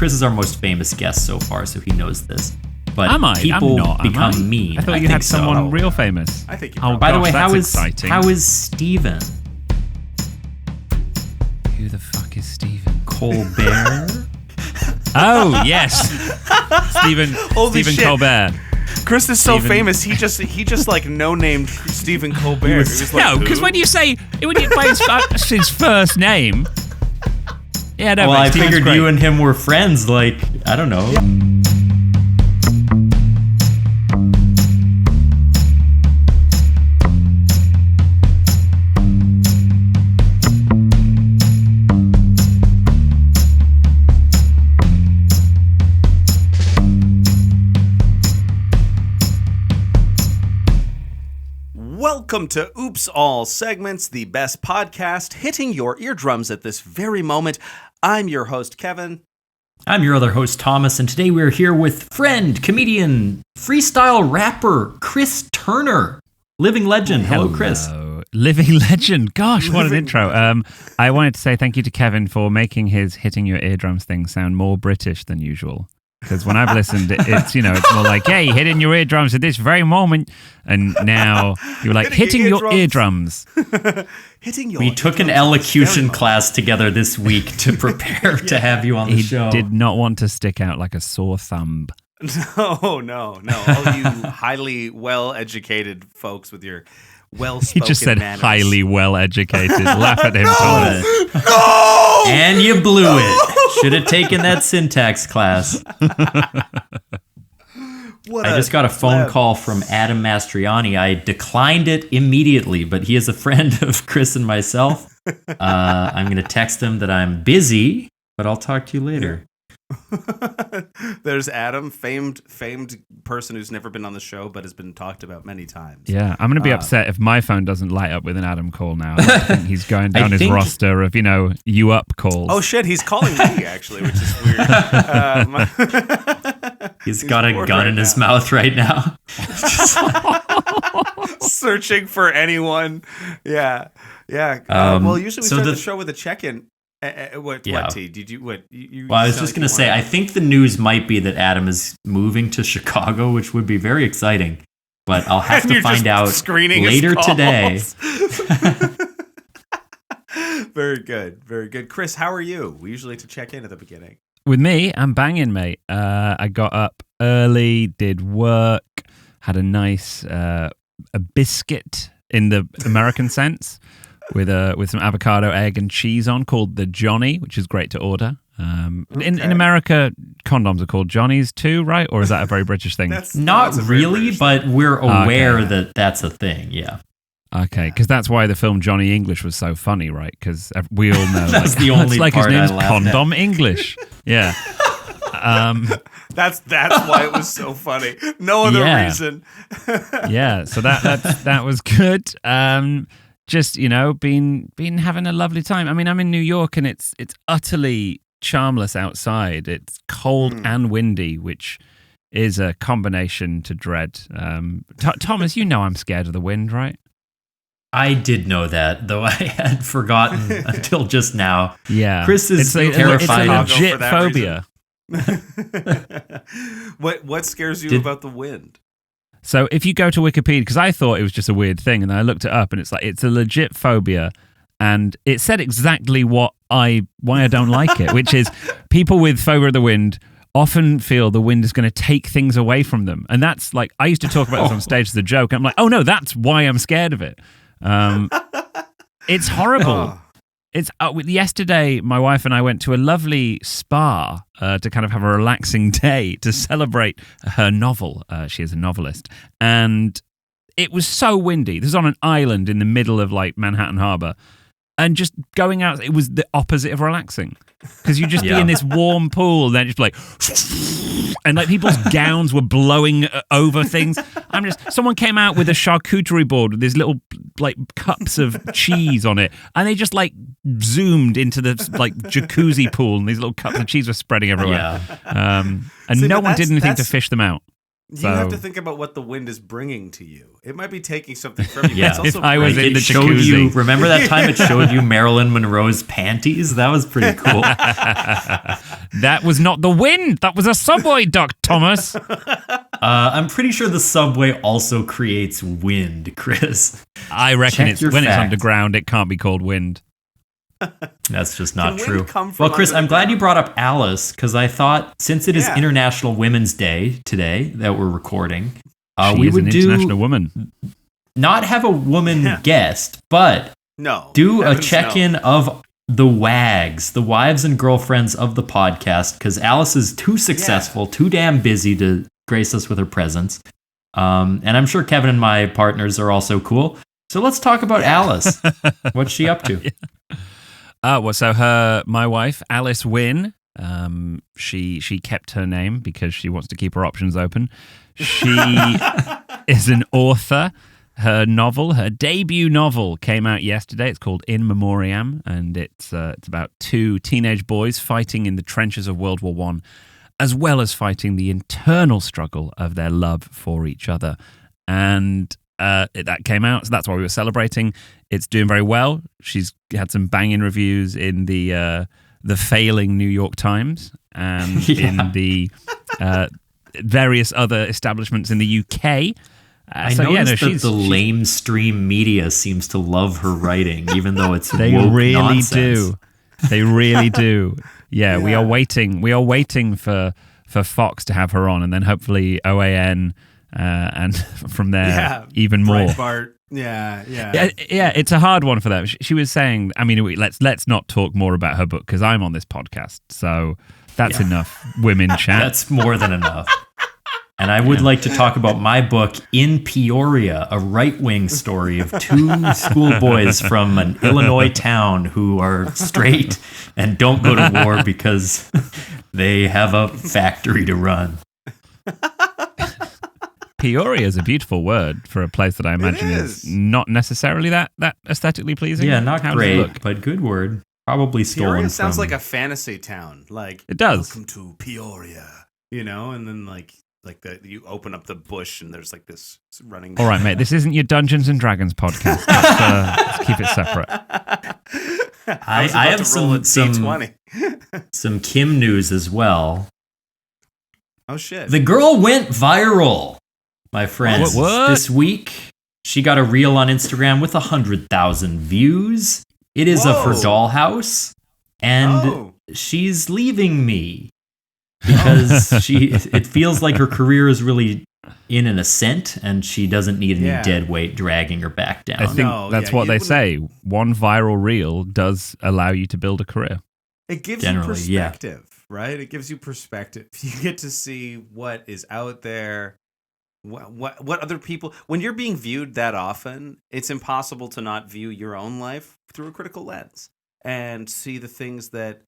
Chris is our most famous guest so far, so he knows this. But am I? people I'm not, become mean. I thought you had someone real famous. I think you Oh, By the gosh, way, that's how is Steven? Who the fuck is Steven? Colbert? Oh, yes. Stephen shit. Colbert. Chris is so famous. He just like no-named Stephen Colbert. He was like, No, because when you by his first name. Yeah, no, Well, I Stephen's figured great. you and him were friends, like, I don't know. Welcome to Oops All Segments, the best podcast hitting your eardrums at this very moment. I'm your host, Kevin. I'm your other host, Thomas, and today we're here with friend, comedian, freestyle rapper, Chris Turner. Living legend. Hello, Chris. Living legend. Gosh, what an intro. I wanted to say thank you to Kevin for making his hitting your eardrums thing sound more British than usual. Because when I've listened, it's more like, hey, hitting your eardrums at this very moment. And now you're like, hitting your eardrums. We took an elocution class together this week to prepare to have you on the show. He did not want to stick out like a sore thumb. No. All you highly well-educated folks with your well-spoken He just said manners. highly well-educated. Laugh at him, Thomas. No! And you blew it. Should have taken that syntax class. I just got a phone call from Adam Mastriani. I declined it immediately, but he is a friend of Chris and myself. I'm going to text him that I'm busy, but I'll talk to you later. There's Adam, famed person who's never been on the show but has been talked about many times. Yeah, I'm going to be upset if my phone doesn't light up with an Adam call now. I think he's going down his roster of, you up calls. Oh shit, he's calling me actually, which is weird. He's got a gun in his mouth right now. Searching for anyone. Yeah. Well, usually we start the show with a check-in. What T? Did you what? Well, I was just going to say, I think the news might be that Adam is moving to Chicago, which would be very exciting. But I'll have to find out later today. Very good. Chris, how are you? We usually like to check in at the beginning. With me, I'm banging, mate. I got up early, did work, had a nice a biscuit in the American sense. With some avocado, egg, and cheese on, called the Johnny, which is great to order. In America, condoms are called Johnnies too, right? Or is that a very British thing? Not really, but we're aware that that's a thing, yeah. Okay, because that's why the film Johnny English was so funny, right? Because we all know that's the only like part his name's I laughed Condom at. English. Yeah. That's why it was so funny. No other reason. Yeah, so that was good. Just, been having a lovely time. I mean, I'm in New York and it's utterly charmless outside. It's cold and windy, which is a combination to dread. Thomas, I'm scared of the wind, right? I did know that, though I had forgotten until just now. Yeah. Chris is terrified of legit phobia. What scares you about the wind? So if you go to Wikipedia, because I thought it was just a weird thing, and then I looked it up, and it's a legit phobia, and it said exactly why I don't like it, which is people with phobia of the wind often feel the wind is going to take things away from them, and that's like I used to talk about this on stage as a joke. And I'm like, oh no, that's why I'm scared of it. It's horrible. It's yesterday. My wife and I went to a lovely spa to kind of have a relaxing day to celebrate her novel. She is a novelist, and it was so windy. This is on an island in the middle of like Manhattan Harbor, and just going out, it was the opposite of relaxing because you just be in this warm pool, and then just like, and like people's gowns were blowing over things. Someone came out with a charcuterie board with these little like cups of cheese on it, and they just like zoomed into the like jacuzzi pool, and these little cups of cheese were spreading everywhere. And no one did anything to fish them out. You have to think about what the wind is bringing to you. It might be taking something from you. Yeah, but it's also if I was great. in the It showed jacuzzi. you. Remember that time it showed you Marilyn Monroe's panties? That was pretty cool. That was not the wind. That was a subway duct, Thomas. I'm pretty sure the subway also creates wind, Chris. I reckon Check it's your when it's facts. underground, it can't be called wind. That's just not Can wind true. come from Well, Chris, under I'm the glad ground? you brought up Alice, because I thought since it is Yeah. International Women's Day today that we're recording, She we is would an do international woman. not have a woman Yeah. guest, but No. do a Heavens, check-in no. of the WAGs, the wives and girlfriends of the podcast, because Alice is too successful, too damn busy to grace us with her presence. And I'm sure Kevin and my partners are also cool. So let's talk about Alice. What's she up to? So my wife, Alice Wynne, she kept her name because she wants to keep her options open. She is an author. Her debut novel came out yesterday. It's called In Memoriam, and it's about two teenage boys fighting in the trenches of World War I, as well as fighting the internal struggle of their love for each other. And that came out, so that's why we were celebrating. It's doing very well. She's had some banging reviews in the failing New York Times and in the various other establishments in the UK. I noticed that the lamestream media seems to love her writing, even though it's they woke really nonsense. do. They really do. Yeah, we Yeah. are waiting. We are waiting for Fox to have her on, and then hopefully OAN, and from there even more. Breitbart. Yeah. Yeah, it's a hard one for them. She was saying, I mean, let's not talk more about her book because I'm on this podcast, so that's enough women chat. That's more than enough. And I would like to talk about my book, In Peoria, a right-wing story of two schoolboys from an Illinois town who are straight and don't go to war because they have a factory to run. Peoria is a beautiful word for a place that I imagine is not necessarily that aesthetically pleasing. Yeah, not How does it great, look? but good word. Probably stolen Peoria sounds from... like a fantasy town. Like It does. Welcome to Peoria. And then you open up the bush and there's like this running. All right, mate. This isn't your Dungeons and Dragons podcast. Let's keep it separate. I have some Kim news as well. Oh shit! The girl went viral, my friends. What? This week, she got a reel on Instagram with 100,000 views. It is of her Whoa. dollhouse, and Oh. she's leaving me because it feels like her career is really in an ascent, and she doesn't need any dead weight dragging her back down. I think that's what they say. One viral reel does allow you to build a career. It gives Generally, you perspective, right? It gives you perspective. You get to see what is out there, what other people. When you're being viewed that often, it's impossible to not view your own life through a critical lens and see the things that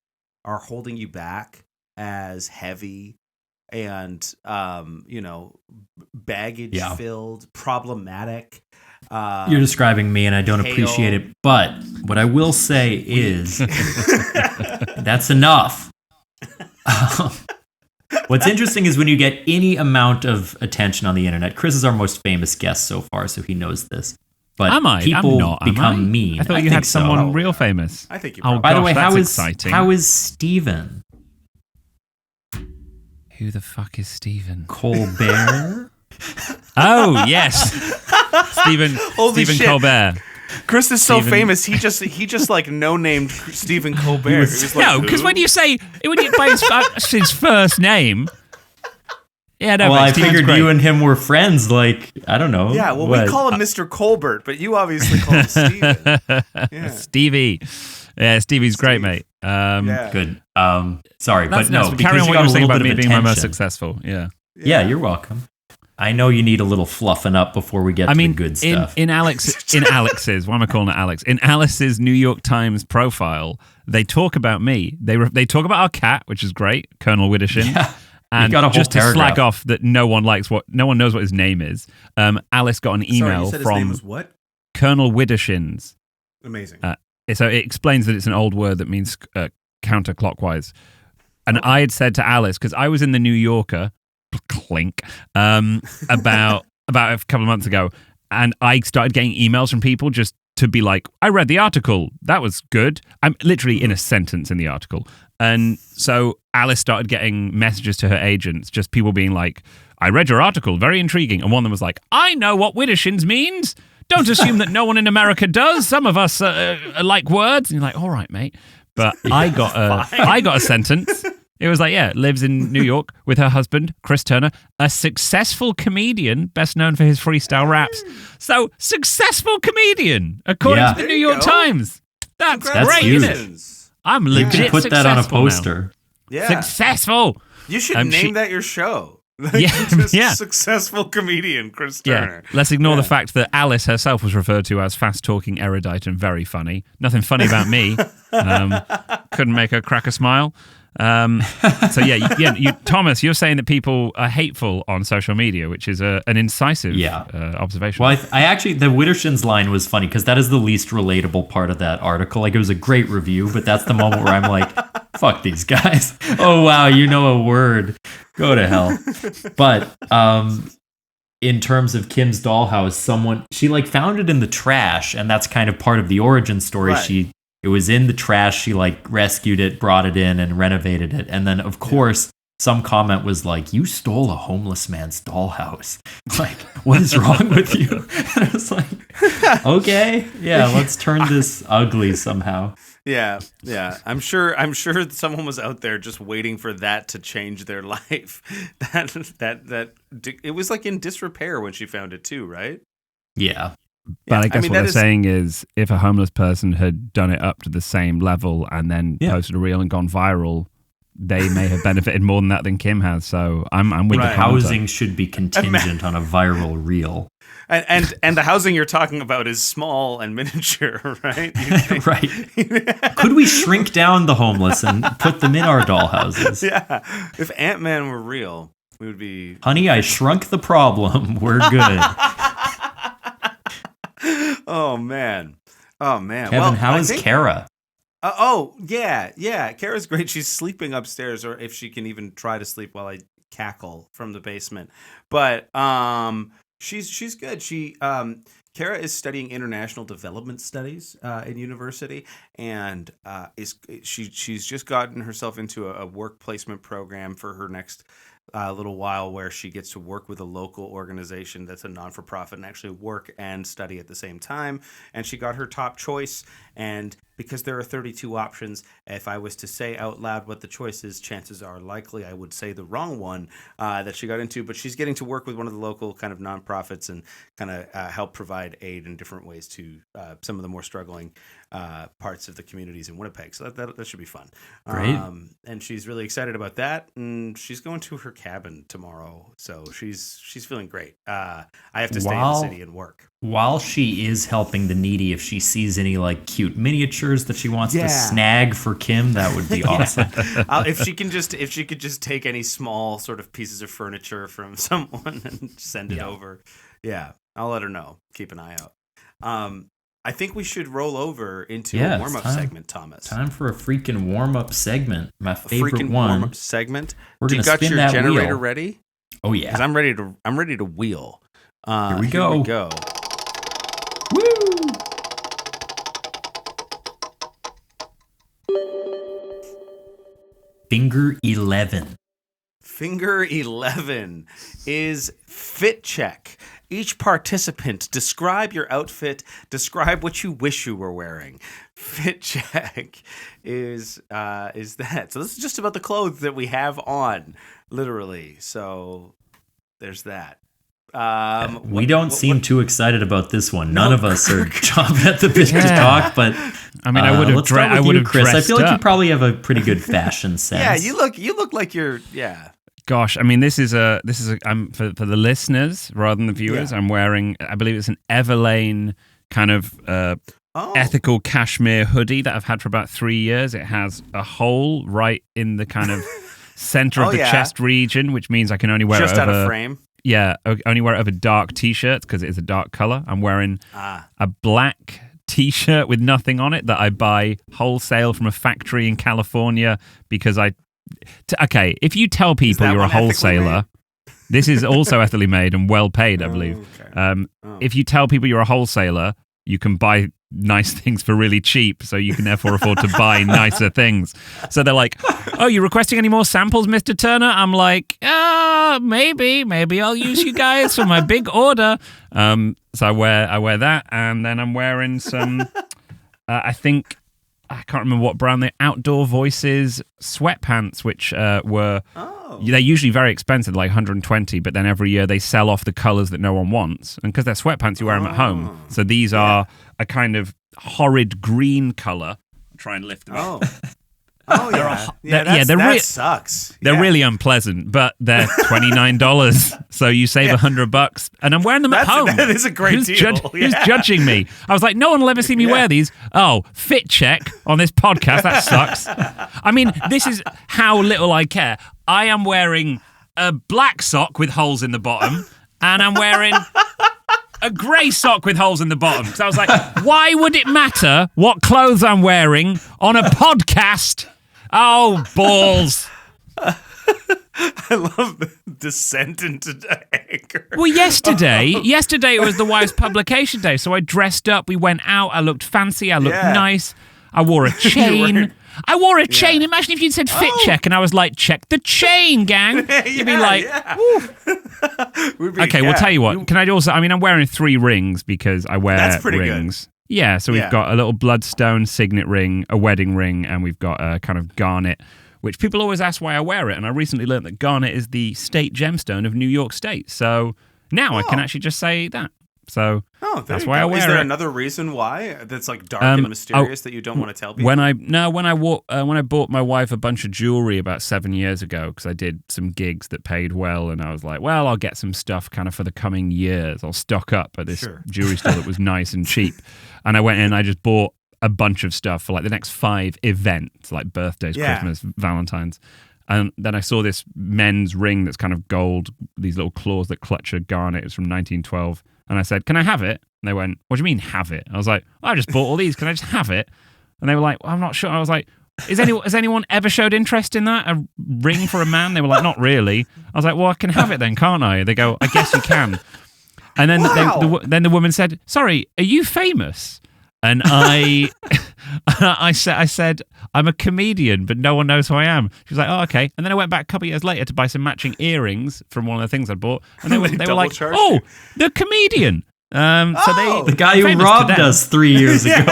are holding you back as heavy and baggage filled, problematic. You're describing me, and I don't appreciate it. But what I will say is, that's enough. What's interesting is when you get any amount of attention on the internet. Chris is our most famous guest so far, so he knows this. But Am I? people I'm not, am become I? mean. I thought you think had someone so. real famous. I think you. Oh, By the way, that's exciting. how is Steven Who the fuck is Stephen? Colbert? Oh yes, Stephen Holy shit. Colbert. Chris is so Stephen- famous. He just like no-named Stephen Colbert. He was like, No, because who? when you by his first name, yeah, no. Well, mate, I Stephen's figured great. you and him were friends. Like, I don't know. Yeah, well, what? we call him Mr. Colbert, but you obviously call him Steven. Yeah. Stevie. Yeah, Stevie's great, Steve. mate. Yeah. Good. Sorry, That's but no. nice. Carry because on you what you got were a saying little about bit me of being my most attention. successful. Yeah. Yeah, you're welcome. I know you need a little fluffing up before we get to the good stuff. in Alex's, why am I calling it Alex? In Alice's New York Times profile, they talk about me. They talk about our cat, which is great, Colonel Widdershin. Yeah. And got a whole just to paragraph. slag off that no one knows what his name is. Alice got an email Sorry, you said his from name was what? Colonel Widdershins. Amazing. So it explains that it's an old word that means counterclockwise. And I had said to Alice, because I was in the New Yorker clink, about a couple of months ago, and I started getting emails from people just to be like, I read the article, that was good. I'm literally in a sentence in the article. And so Alice started getting messages to her agents, just people being like, I read your article, very intriguing. And one of them was like, I know what widdershins means. Don't assume that no one in America does. Some of us like words. And you're like, all right, mate. But I got a sentence. It was like, yeah, lives in New York with her husband, Chris Turner, a successful comedian, best known for his freestyle raps. So, successful comedian, according to the New York Times. That's great, huge. isn't it? I'm legit You should put that on a poster. Yeah. Successful. You should name that your show. Successful comedian, Chris Turner. Yeah. Let's ignore the fact that Alice herself was referred to as fast-talking, erudite, and very funny. Nothing funny about me. Couldn't make her crack a smile. So Thomas, you're saying that people are hateful on social media, which is an incisive observation. Well, I actually, the Widdershins line was funny because that is the least relatable part of that article. Like, it was a great review, but that's the moment where I'm like, fuck these guys. Oh, wow, you know a word. Go to hell. But in terms of Kim's dollhouse, she like found it in the trash, and that's kind of part of the origin story. Right. It was in the trash. She like rescued it, brought it in, and renovated it. And then, of course, some comment was like, "You stole a homeless man's dollhouse. Like, what is wrong with you?" And I was like, "Okay, yeah, let's turn this ugly somehow." Yeah. I'm sure someone was out there just waiting for that to change their life. That it was like in disrepair when she found it too, right? Yeah. But I guess what they're saying is, if a homeless person had done it up to the same level and then posted a reel and gone viral, they may have benefited more than that than Kim has. So I'm with the commenter. Housing should be contingent on a viral reel. And the housing you're talking about is small and miniature, right? Right. Could we shrink down the homeless and put them in our dollhouses? Yeah. If Ant-Man were real, we would be... Honey, I shrunk the problem. We're good. Oh, man. Kevin, how is Kara? Yeah. Kara's great. She's sleeping upstairs, or if she can even try to sleep while I cackle from the basement. But she's good. Kara is studying international development studies in university, and she's just gotten herself into a work placement program for her next little while, where she gets to work with a local organization that's a non-for-profit and actually work and study at the same time. And she got her top choice, and because there are 32 options, if I was to say out loud what the choice is, chances are likely I would say the wrong one that she got into. But she's getting to work with one of the local kind of nonprofits and kind of help provide aid in different ways to some of the more struggling parts of the communities in Winnipeg. So that should be fun. Great. And she's really excited about that. And she's going to her cabin tomorrow. So she's feeling great. I have to stay in the city and work. While she is helping the needy, if she sees any like cute miniatures that she wants to snag for Kim, that would be awesome. If she could just take any small sort of pieces of furniture from someone and send it over. Yeah, I'll let her know. Keep an eye out. I think we should roll over into a warm-up segment, Thomas. Time for a freaking warm-up segment. My favorite freaking one. Warm-up segment. We're Do you got your generator wheel. ready? Oh yeah. Because I'm ready to wheel. Here we go. Woo! Finger 11. Finger 11 is fit check. Each participant, describe your outfit, describe what you wish you were wearing. Fit check is that. So this is just about the clothes that we have on, literally. So there's that. We don't seem too excited about this one. None of us are chomping at the bit to talk, but I mean, I would have Chris. I feel like you up. probably have a pretty good fashion sense. Yeah, you look like you're Gosh, I mean, this is for the listeners rather than the viewers. Yeah. I'm wearing, I believe it's an Everlane kind of ethical cashmere hoodie that I've had for about 3 years. It has a hole right in the kind of center of the chest region, which means I can only wear just it over, out of frame. Yeah, only wear it over dark t-shirts because it is a dark color. I'm wearing a black t-shirt with nothing on it that I buy wholesale from a factory in California because okay, if you tell people you're a wholesaler, This is also ethically made and well paid, I believe. Okay. If you tell people you're a wholesaler, you can buy nice things for really cheap, so you can therefore afford to buy nicer things. So they're like, "Oh, you requesting any more samples, Mr. Turner?" I'm like, maybe I'll use you guys for my big order. So I wear that, and then I'm wearing some. I think I can't remember what brand. They're Outdoor Voices sweatpants, which were. They're usually very expensive, like 120, but then every year they sell off the colors that no one wants. And because they're sweatpants, you wear them at home. So these are a kind of horrid green color. I'll try and lift them up. That sucks. They're really unpleasant, but they're $29. So you save $100, and I'm wearing them at home. That is a great deal. Who's judging me? I was like, no one will ever see me wear these. Oh, fit check on this podcast. That sucks. I mean, this is how little I care. I am wearing a black sock with holes in the bottom, and I'm wearing a grey sock with holes in the bottom. So I was like, why would it matter what clothes I'm wearing on a podcast? Oh, balls. I love the descent into anger. Well, yesterday it was the wife's publication day, so I dressed up, we went out, I looked fancy, I looked nice, I wore a chain. Imagine if you'd said fit check and I was like, check the chain, gang. You'd be like, okay, we'll tell you what. Can I also, I'm wearing 3 rings because I wear That's pretty rings. Good. Yeah, so we've got a little bloodstone signet ring, a wedding ring, and we've got a kind of garnet, which people always ask why I wear it. And I recently learned that garnet is the state gemstone of New York State. So now I can actually just say that. So that's why I wear it. Is there another reason why that's like dark and mysterious that you don't want to tell people? When I bought my wife a bunch of jewelry about 7 years ago, because I did some gigs that paid well, and I was like, well, I'll get some stuff kind of for the coming years. I'll stock up at this jewelry store that was nice and cheap. And I went in and I just bought a bunch of stuff for like the next 5 events, like birthdays, Christmas, Valentine's. And then I saw this men's ring that's kind of gold, these little claws that clutch a garnet. It's from 1912. And I said, can I have it? And they went, what do you mean have it? I was like, I just bought all these. Can I just have it? And they were like, well, I'm not sure. I was like, has anyone ever showed interest in that? A ring for a man? They were like, not really. I was like, well, I can have it then, can't I? They go, I guess you can. And then then the woman said, sorry, are you famous? And I said, I'm a comedian, but no one knows who I am. She was like, oh, okay. And then I went back a couple of years later to buy some matching earrings from one of the things I bought. And they were like, oh, the comedian. The guy who robbed us 3 years ago.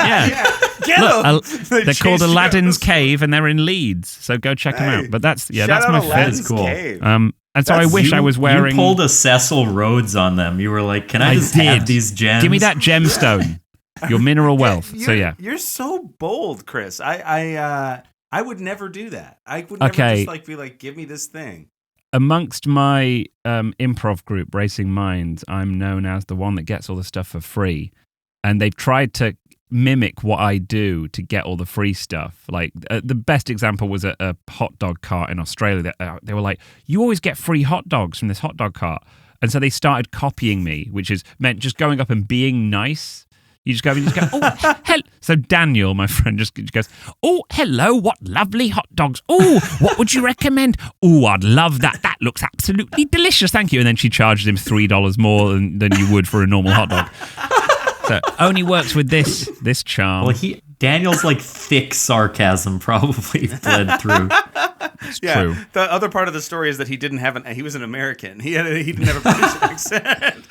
They're called Aladdin's Cave, and they're in Leeds. So go check them out. But that's my fit. Cool. And so I wish I was wearing. You pulled a Cecil Rhodes on them. You were like, can I just have these gems? Give me that gemstone. Your mineral wealth. You're so bold, Chris. I would never do that. I would never just be like, give me this thing. Amongst my improv group, Racing Minds, I'm known as the one that gets all the stuff for free. And they've tried to mimic what I do to get all the free stuff. Like the best example was a hot dog cart in Australia. They were like, you always get free hot dogs from this hot dog cart. And so they started copying me, which meant just going up and being nice. You just go, oh, hello. So Daniel, my friend, just goes, oh, hello, what lovely hot dogs. Oh, what would you recommend? Oh, I'd love that. That looks absolutely delicious. Thank you. And then she charged him $3 more than you would for a normal hot dog. So only works with this charm. Well, Daniel's like thick sarcasm probably bled through. It's true. The other part of the story is that he was an American. He didn't have a British accent.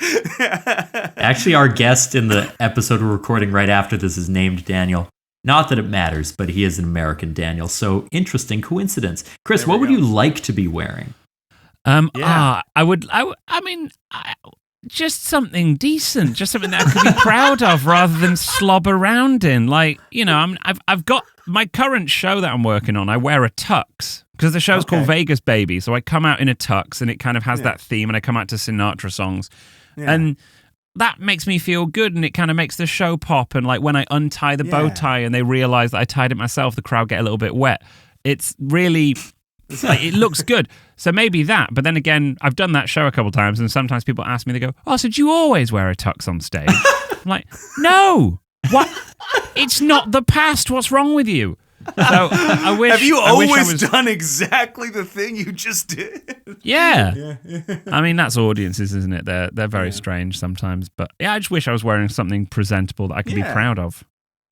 Actually, our guest in the episode we're recording right after this is named Daniel. Not that it matters, but he is an American Daniel. So interesting coincidence. Chris, what would you like to be wearing? Just something decent, just something that I could be proud of rather than slob around in. Like, I've got my current show that I'm working on. I wear a tux because the show's called Vegas Baby. So I come out in a tux and it kind of has that theme, and I come out to Sinatra songs. Yeah. And that makes me feel good, and it kind of makes the show pop. And like when I untie the bow tie and they realize that I tied it myself, the crowd get a little bit wet. It's really... it looks good. So maybe that. But then again, I've done that show a couple times, and sometimes people ask me, they go, oh, so do you always wear a tux on stage? I'm like, no. What? It's not the past. What's wrong with you? I wish. Have you I wish I always was- done exactly the thing you just did? Yeah. I mean, that's audiences, isn't it? They're very strange sometimes. But yeah, I just wish I was wearing something presentable that I could be proud of.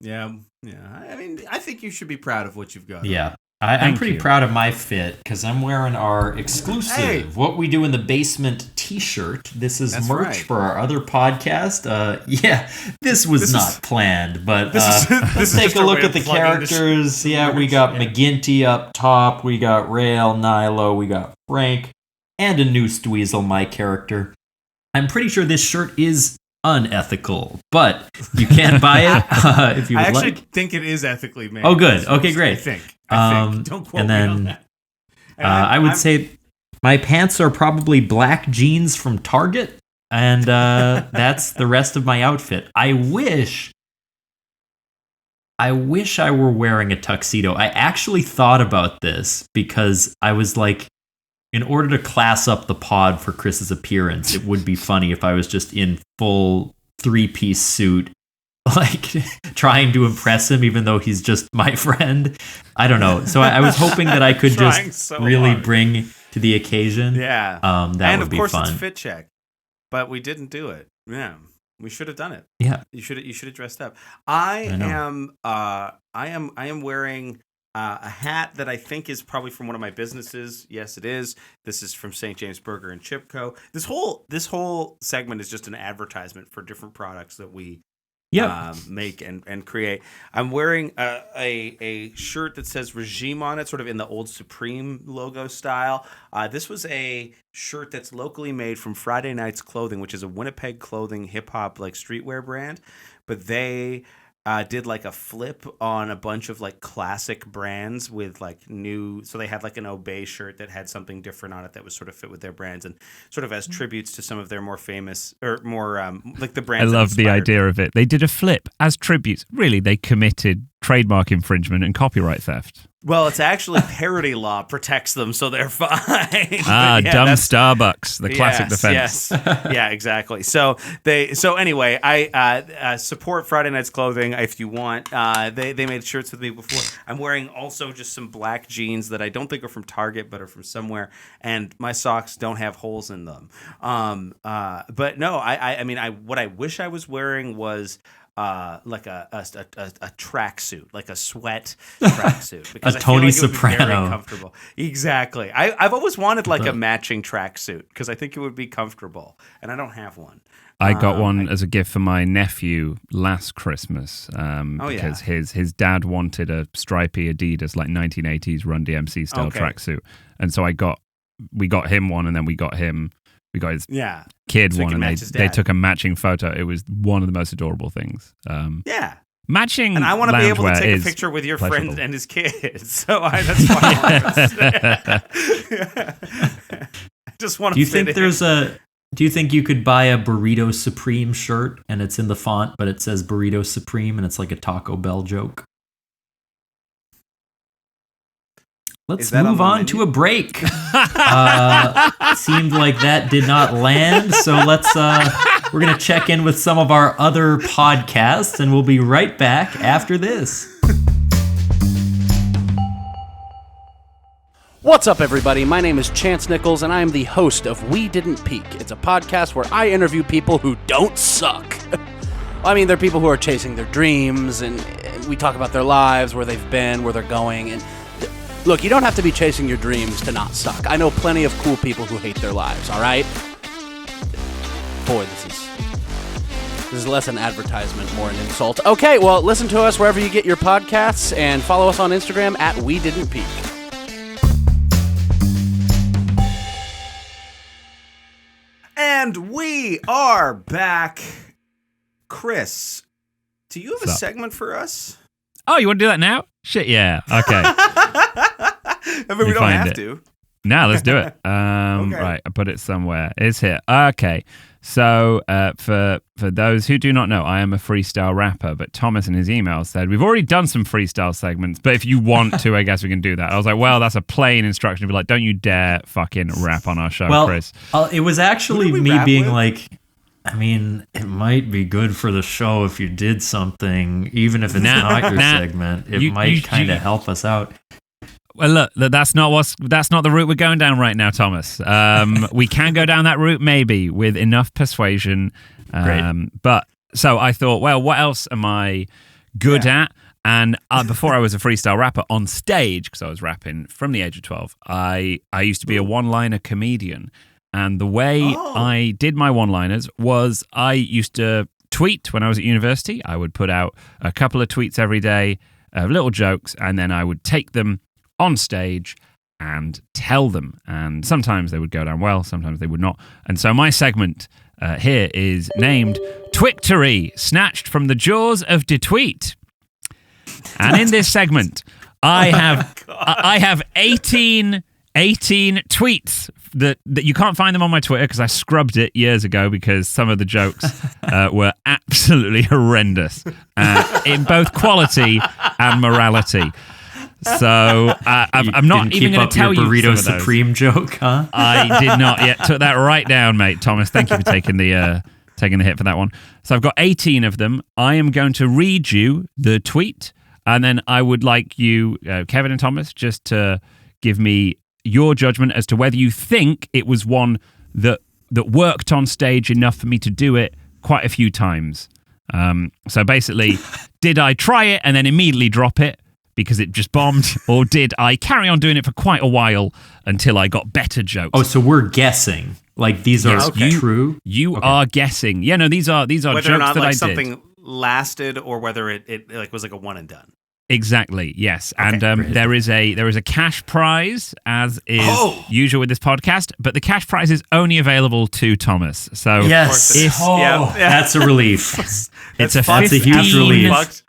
Yeah. I mean, I think you should be proud of what you've got. Yeah. I'm pretty proud of my fit because I'm wearing our exclusive What We Do in the Basement t-shirt. This is merch for our other podcast. This was not planned, but let's take a look at the characters. We got McGinty up top. We got Rail, Nilo. We got Frank. And a new Dweezil, my character. I'm pretty sure this shirt is unethical, but you can buy it if you would like. I actually think it is ethically made. Oh, good. Okay, great. I think. Don't quote me on that. I would say my pants are probably black jeans from Target, and that's the rest of my outfit. I wish I were wearing a tuxedo. I actually thought about this because I was like, in order to class up the pod for Chris's appearance, it would be funny if I was just in full 3-piece suit, like trying to impress him, even though he's just my friend. I don't know. So I was hoping that I could just really bring to the occasion. Yeah. That would be fun. And of course, it's fit check, but we didn't do it. Yeah. We should have done it. Yeah. You should have dressed up. I am wearing a hat that I think is probably from one of my businesses. Yes, it is. This is from St. James Burger and Chip Co. This whole segment is just an advertisement for different products that we make and create. I'm wearing a shirt that says Regime on it, sort of in the old Supreme logo style. This was a shirt that's locally made from Friday Night's Clothing, which is a Winnipeg clothing hip hop like streetwear brand. But they did like a flip on a bunch of like classic brands with like new. So they had like an Obey shirt that had something different on it that was sort of fit with their brands and sort of as tributes to some of their more famous or more like the brands. I love the idea of it. They did a flip as tributes. Really, they committed trademark infringement and copyright theft. Well, it's actually parody law protects them, so they're fine. Dumb Starbucks, the classic defense. Yes, yeah, exactly. So anyway, I support Friday Night's Clothing if you want. They made shirts with me before. I'm wearing also just some black jeans that I don't think are from Target, but are from somewhere, and my socks don't have holes in them. But no, I mean, what I wish I was wearing was like a tracksuit, like a sweat tracksuit, because a Tony I feel like Soprano. It would be very comfortable. Exactly. I've always wanted like a matching tracksuit because I think it would be comfortable, and I don't have one. I got one as a gift for my nephew last Christmas because his dad wanted a stripy Adidas like 1980s Run DMC style tracksuit, and so we got him one, and then we got his kid so one, and they took a matching photo. It was one of the most adorable things. Matching, and I want to be able to take a picture with your friend and his kids. So that's why I just want to. Do you think you could buy a Burrito Supreme shirt and it's in the font, but it says Burrito Supreme and it's like a Taco Bell joke? Let's move on to a break. Seemed like that did not land, so we're going to check in with some of our other podcasts, and we'll be right back after this. What's up, everybody? My name is Chance Nichols, and I am the host of We Didn't Peak. It's a podcast where I interview people who don't suck. I mean, they're people who are chasing their dreams, and we talk about their lives, where they've been, where they're going, and look, you don't have to be chasing your dreams to not suck. I know plenty of cool people who hate their lives, all right? Boy, this is less an advertisement, more an insult. Okay, well, listen to us wherever you get your podcasts, and follow us on Instagram at We Didn't Peak. And we are back. Chris, do you have a segment for us? Oh, you want to do that now? Shit, yeah. Okay. I mean, we don't have to. No, let's do it. Okay. Right, I put it somewhere. It's here. Okay. So for those who do not know, I am a freestyle rapper, but Thomas in his email said, we've already done some freestyle segments, but if you want to, I guess we can do that. I was like, well, that's a plain instruction to be like, don't you dare fucking rap on our show, Chris. It was actually me being like, I mean, it might be good for the show if you did something, even if it's not your segment. It might kind of help us out. Well, look, that's not the route we're going down right now, Thomas. We can go down that route maybe with enough persuasion. But so I thought, well, what else am I good at? And before I was a freestyle rapper on stage, because I was rapping from the age of 12, I used to be a one-liner comedian. And the way I did my one-liners was I used to tweet when I was at university. I would put out a couple of tweets every day, little jokes, and then I would take them on stage and tell them. And sometimes they would go down well, sometimes they would not. And so my segment here is named Twictory, snatched from the jaws of de Tweet. And in this segment, I have 18 tweets that you can't find them on my Twitter because I scrubbed it years ago because some of the jokes were absolutely horrendous in both quality and morality. So I'm not even going to tell you burrito some of those. supreme joke, huh? I did not yet. Took that right down, mate. Thomas, thank you for taking the hit for that one. So I've got 18 of them. I am going to read you the tweet, and then I would like you, Kevin and Thomas, just to give me your judgment as to whether you think it was one that worked on stage enough for me to do it quite a few times. So basically, did I try it and then immediately drop it because it just bombed, or did I carry on doing it for quite a while until I got better jokes? Oh, so we're guessing. Like these are true? You are guessing. Yeah, no, these are whether jokes or not, that like, I did. something lasted or whether it like was like a one and done. Exactly, yes. And there is a cash prize, as is usual with this podcast, but the cash prize is only available to Thomas. So yes, that's a relief. It's a huge relief.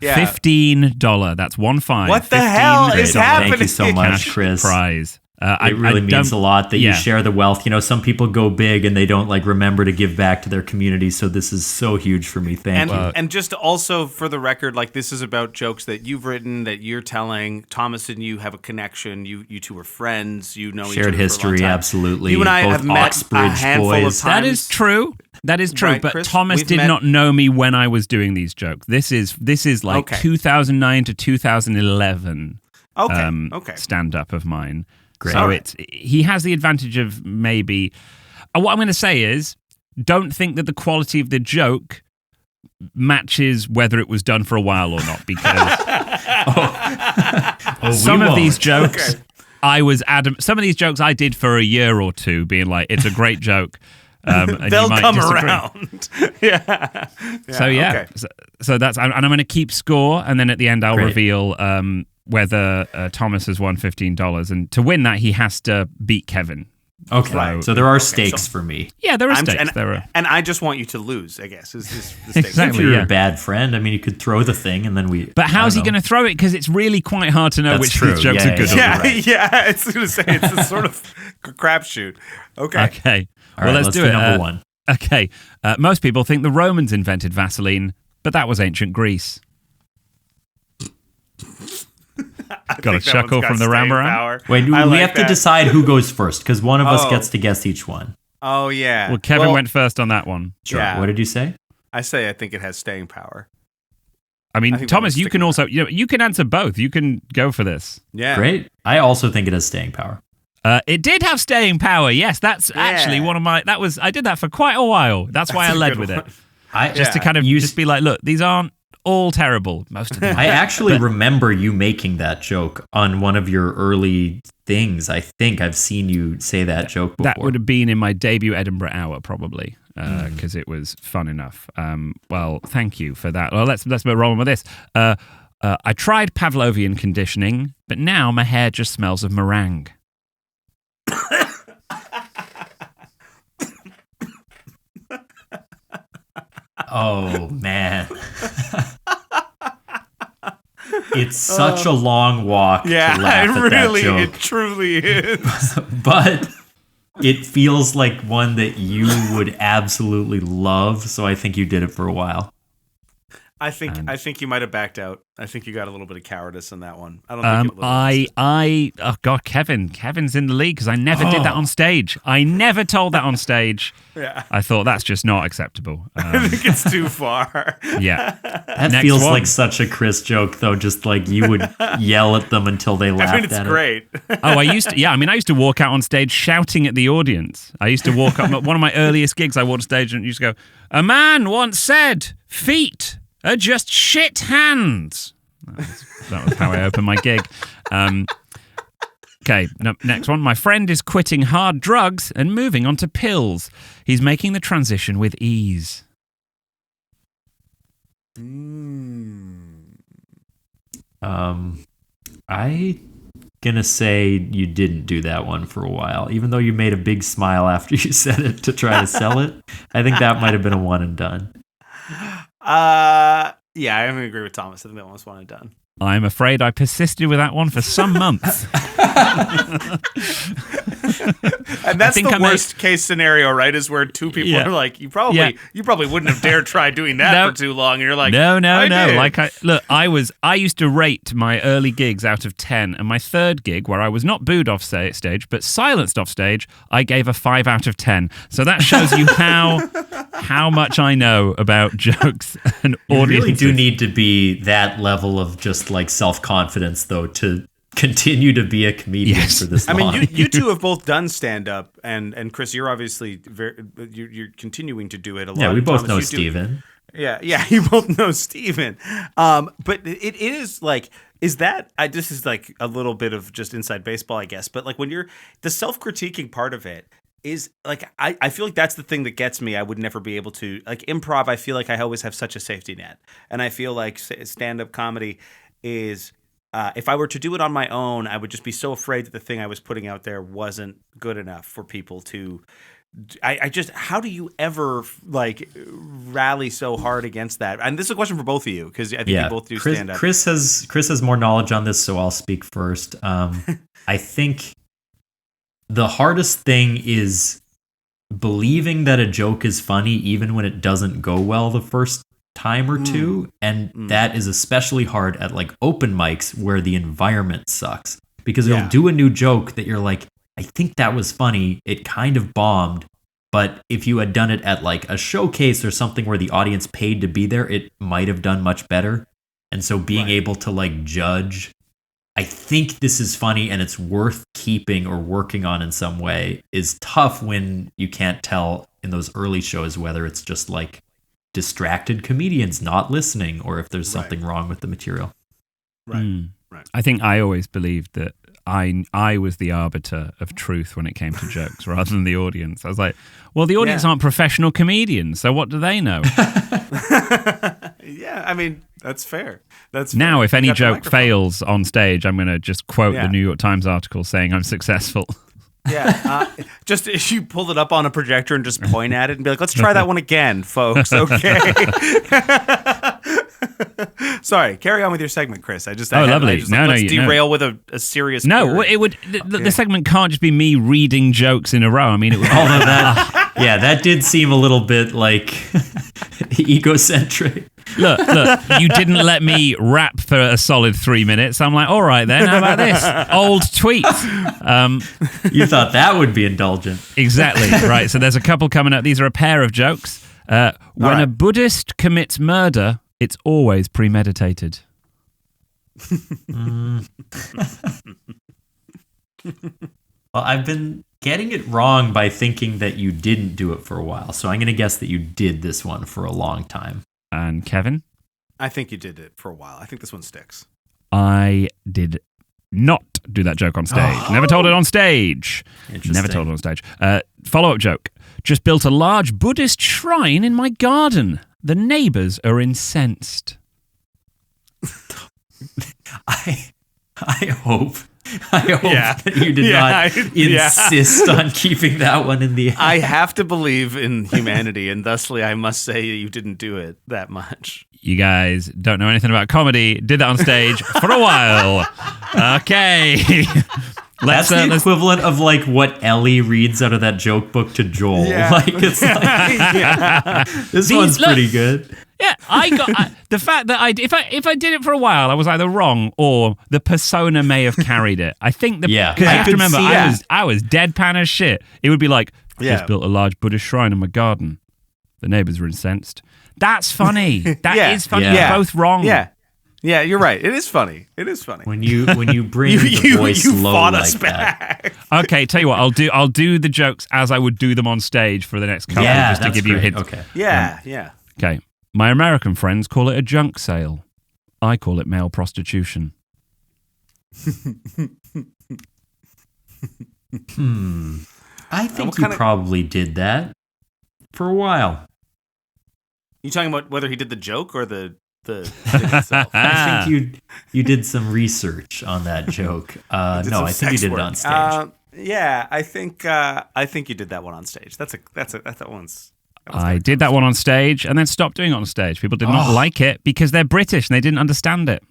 $15. That's 15. What the hell is happening? Thank you so much, Chris. Prize. It really means a lot that you share the wealth. You know, some people go big and they don't like remember to give back to their community. So this is so huge for me. Thank you. And just also for the record, like this is about jokes that you've written, that you're telling. Thomas and you have a connection. You two are friends. You know each other shared history, for a long time. Absolutely. You and I both have met Oxbridge a handful boys. of times. That is true. Right, but Chris? Thomas did not know me when I was doing these jokes. This is like 2009 to 2011. Stand up of mine. Great. So he has the advantage of maybe. What I'm going to say is, don't think that the quality of the joke matches whether it was done for a while or not, because some of these jokes I was adamant. Some of these jokes I did for a year or two, being like, "It's a great joke." And they'll you might come disagree. around. So that's, and I'm going to keep score, and then at the end I'll reveal whether Thomas has won $15, and to win that he has to beat Kevin. Okay, so there are stakes for me. Yeah, there are stakes. And I just want you to lose, I guess, is the stakes. Exactly. If you're a bad friend, I mean, you could throw the thing and then But how's he going to throw it? Because it's really quite hard to know which of these jokes are good or not. Yeah, it's going to say it's a sort of crapshoot. Okay. All right, let's do it. Number one. Okay. Most people think the Romans invented Vaseline, but that was ancient Greece. Got a chuckle from the Rambaran. Wait, we have to decide who goes first, because one of us gets to guess each one. Oh, yeah. Well, Kevin went first on that one. Sure. Yeah. What did you say? I think it has staying power. I mean, Thomas, you can also, you can answer both. You can go for this. Yeah. Great. I also think it has staying power. It did have staying power. Yes, that's actually one of my. I did that for quite a while. That's why I led with it. Just to kind of just be like, look, these aren't all terrible. Most of them. I actually remember you making that joke on one of your early things. I think I've seen you say that joke before. That would have been in my debut Edinburgh Hour, probably, because it was fun enough. Well, thank you for that. Well, let's roll on with this. I tried Pavlovian conditioning, but now my hair just smells of meringue. Oh, man. It's such a long walk to laugh at that joke. It truly is. But it feels like one that you would absolutely love, so I think you did it for a while. I think you might have backed out. I think you got a little bit of cowardice in that one. I don't think oh God, Kevin's in the league because I never did that on stage. I never told that on stage. Yeah. I thought that's just not acceptable. I think it's too far. Yeah. That feels like such a Chris joke, though. Just like you would yell at them until they laughed at it. It's great. I used to walk out on stage shouting at the audience. I used to walk up, one of my earliest gigs, I walked on stage and used to go, "A man once said, feet are just shit hands." That was how I opened my gig. Okay, next one. My friend is quitting hard drugs and moving on to pills. He's making the transition with ease. I gonna say you didn't do that one for a while, even though you made a big smile after you said it to try to sell it. I think that might have been a one and done. Yeah, I agree with Thomas. I think that one was one and done. I'm afraid I persisted with that one for some months. And that's the worst case scenario, right? Is where two people are like, you probably wouldn't have dared try doing that for too long. And you're like, no. Like I used to rate my early gigs out of 10, and my third gig, where I was not booed off stage but silenced off stage, I gave a 5 out of 10. So that shows you how much I know about jokes and audiences. You really do need to be that level of just like self-confidence, though, to continue to be a comedian for this long. I mean, you two have both done stand-up, and Chris, you're obviously you're continuing to do it a lot. Yeah, we both Thomas, know Steven. Yeah, you both know Steven. But it is like, this is like a little bit of just inside baseball, I guess. But like when you're the self-critiquing part of it is like, I feel like that's the thing that gets me. I would never be able to, like, improv. I feel like I always have such a safety net, and I feel like stand-up comedy is. If I were to do it on my own, I would just be so afraid that the thing I was putting out there wasn't good enough for people to. How do you ever like rally so hard against that? And this is a question for both of you because I think you both do stand up. Chris has more knowledge on this, so I'll speak first. I think the hardest thing is believing that a joke is funny even when it doesn't go well the first time or two, and that is especially hard at like open mics where the environment sucks, because you'll do a new joke that you're like, I think that was funny, it kind of bombed, but if you had done it at like a showcase or something where the audience paid to be there, it might have done much better. And so being able to like judge, I think this is funny and it's worth keeping or working on in some way, is tough when you can't tell in those early shows whether it's just like distracted comedians not listening or if there's something wrong with the material. Right. I think I always believed that I was the arbiter of truth when it came to jokes rather than the audience. I was like, well, the audience aren't professional comedians, so what do they know? Yeah, I mean, that's fair. Now, if any joke fails on stage, I'm going to just quote the New York Times article saying I'm successful. Yeah, just if you pull it up on a projector and just point at it and be like, let's try that one again, folks. Okay. Sorry, carry on with your segment, Chris. Lovely. Let's derail with a serious. No, query. it would. The segment can't just be me reading jokes in a row. I mean, it would. Although that did seem a little bit like egocentric. Look, you didn't let me rap for a solid 3 minutes. I'm like, all right then, how about this? Old tweet. You thought that would be indulgent. Exactly, right. So there's a couple coming up. These are a pair of jokes. When a Buddhist commits murder, it's always premeditated. Well, I've been getting it wrong by thinking that you didn't do it for a while. So I'm going to guess that you did this one for a long time. And Kevin? I think you did it for a while. I think this one sticks. I did not do that joke on stage. Never told it on stage. Never told it on stage. Follow-up joke. Just built a large Buddhist shrine in my garden. The neighbors are incensed. I hope that you did not insist on keeping that one in the end. I have to believe in humanity, and thusly I must say you didn't do it that much. You guys don't know anything about comedy. Did that on stage for a while. Okay. That's the equivalent of like what Ellie reads out of that joke book to Joel. Yeah. Like it's like this one's pretty good. Yeah, the fact that if I did it for a while, I was either wrong or the persona may have carried it. I think because you have to remember, I was deadpan as shit. It would be like, just built a large Buddhist shrine in my garden. The neighbors were incensed. That's funny. That is funny. Yeah. You're both wrong. Yeah, you're right. It is funny. When you bring the voice low fought like us back. that. Okay, tell you what, I'll do the jokes as I would do them on stage for the next couple, just to give you hints. Okay. Yeah. Okay. My American friends call it a junk sale. I call it male prostitution. I think you probably did that for a while. You talking about whether he did the joke or the thing itself? I think you did some research on that joke. No, I think you did it on stage. Yeah, I think you did that one on stage. That one's. I did that one on stage and then stopped doing it on stage. People did not like it because they're British and they didn't understand it.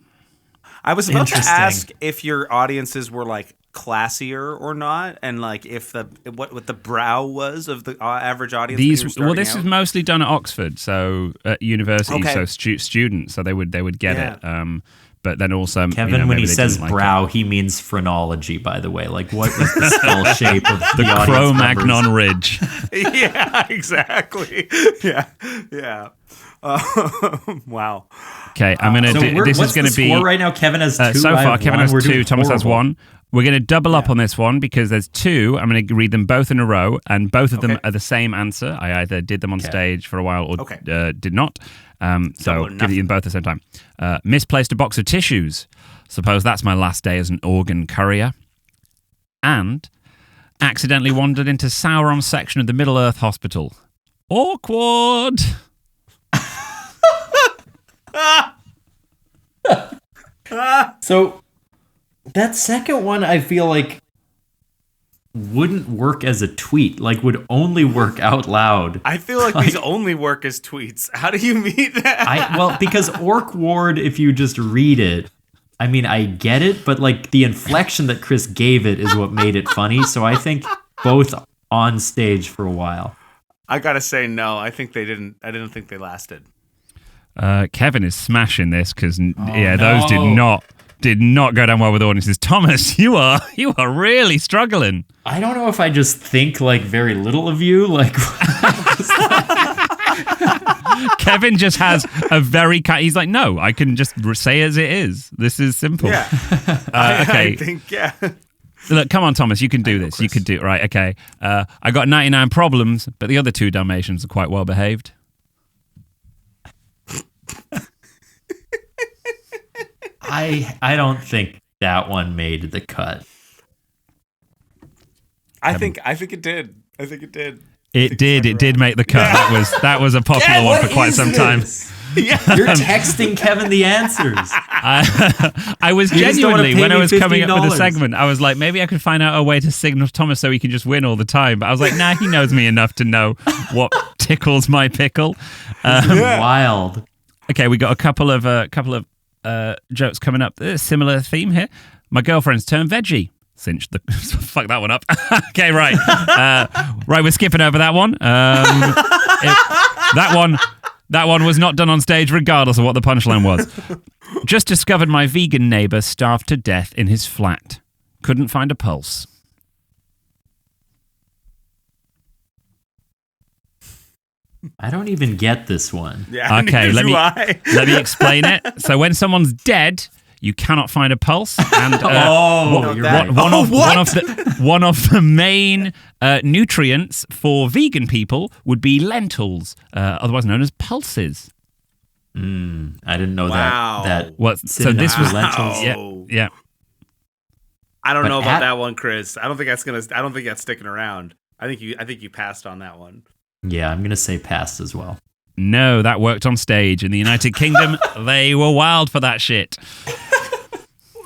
I was about to ask if your audiences were like classier or not, and like if what the brow was of the average audience. This is mostly done at Oxford, so at university, so students, so they would get it. But then also, Kevin, when he says brow, he means phrenology. By the way, like what was the skull shape of the Cro-Magnon ridge? Yeah, exactly. Yeah. Wow. Okay, I'm gonna. This is gonna be score right now. Kevin has 2. So far, Kevin has 2. Thomas has horrible. 1. We're going to double up on this one because there's 2. I'm going to read them both in a row, and both of them are the same answer. I either did them on stage for a while or did not. So give you them both at the same time. Misplaced a box of tissues. Suppose that's my last day as an organ courier. And accidentally wandered into Sauron's section of the Middle-earth Hospital. Awkward. So that second one, I feel like wouldn't work as a tweet. Like would only work out loud. I feel like these only work as tweets. How do you mean that? Because Orc Ward, if you just read it, I mean, I get it, but like the inflection that Chris gave it is what made it funny. So I think both on stage for a while. I gotta say no. I think they didn't. I didn't think they lasted. Kevin is smashing this because those did not go down well with audiences. Thomas, you are really struggling. I don't know if I just think like very little of you. Like Kevin just has a very. He's like, no, I can just say as it is. This is simple. Yeah. Okay. I think Look, come on, Thomas, you can do this. You could do it. Right, okay. I got 99 problems, but the other 2 Dalmatians are quite well behaved. I don't think that one made the cut. I think it did. I think it did. It did make the cut. That was a popular one for quite some time. Yeah. You're texting Kevin the answers. I was genuinely, when I was coming up with a segment, I was like, maybe I could find out a way to signal Thomas so he can just win all the time. But I was like, nah, he knows me enough to know what tickles my pickle. Wild. Okay, we got a couple of jokes coming up. Similar theme here. My girlfriend's turned veggie. Cinch the fuck that one up. Okay, right. Right, we're skipping over that one. That one was not done on stage, regardless of what the punchline was. Just discovered my vegan neighbour starved to death in his flat. Couldn't find a pulse. I don't even get this one. Yeah, okay, let me explain it. So when someone's dead, you cannot find a pulse. And one of the main nutrients for vegan people would be lentils, otherwise known as pulses. I didn't know that. So this was lentils. Yeah. I don't know about that one, Chris. I don't think that's sticking around. I think you passed on that one. Yeah, I'm gonna say passed as well. No, that worked on stage in the United Kingdom. They were wild for that shit.